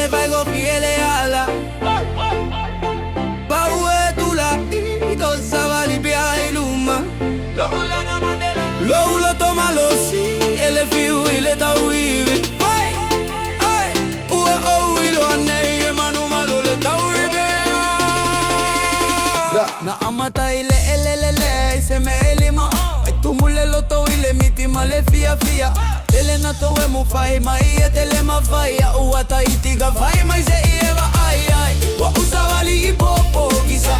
ele vai go fiele ala. Baue tula, ito savali pia iluma. Lo toma lo si, ele fiu ile ta uivi. Na amata ile elelele se me elima ai tumule loto ile miti male fia fia ele na to e mu fai mai e tele ma fai a uata itiga fai mai se ieva ai ai wa usavali ipopo kisa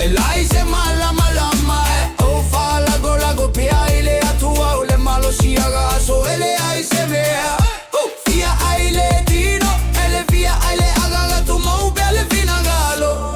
el ai se mala mala mai o fa la go pia ile atua ole malo si aga so ele ai se vea fia ai le tino ele fia ai le aga tu mau bele fina galo.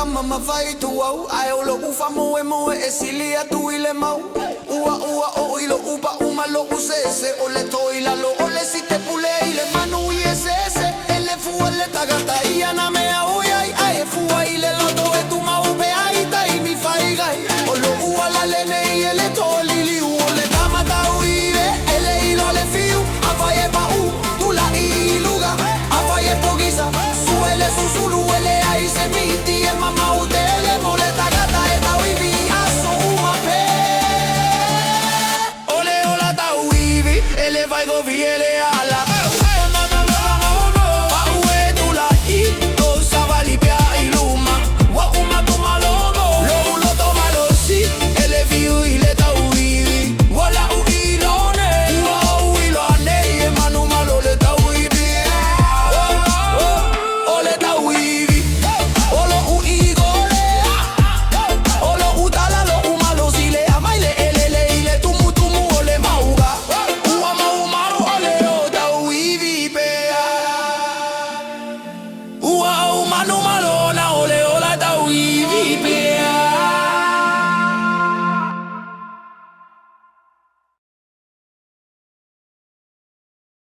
Mama vai tu au ai o lo ufa mo e silia tu ile mau ua o ilo upa uma lo usese o le toila lo o le site pule ile manu i ese ele fu ele tagata ia na me au ai fu ile lo to e tu mau be ai tai mi fai gai o lo ua la lene i ele to lili o le tamata uive ele ilo le fiu a vai e pa u tu la i luga a vai e pogisa su ele susulu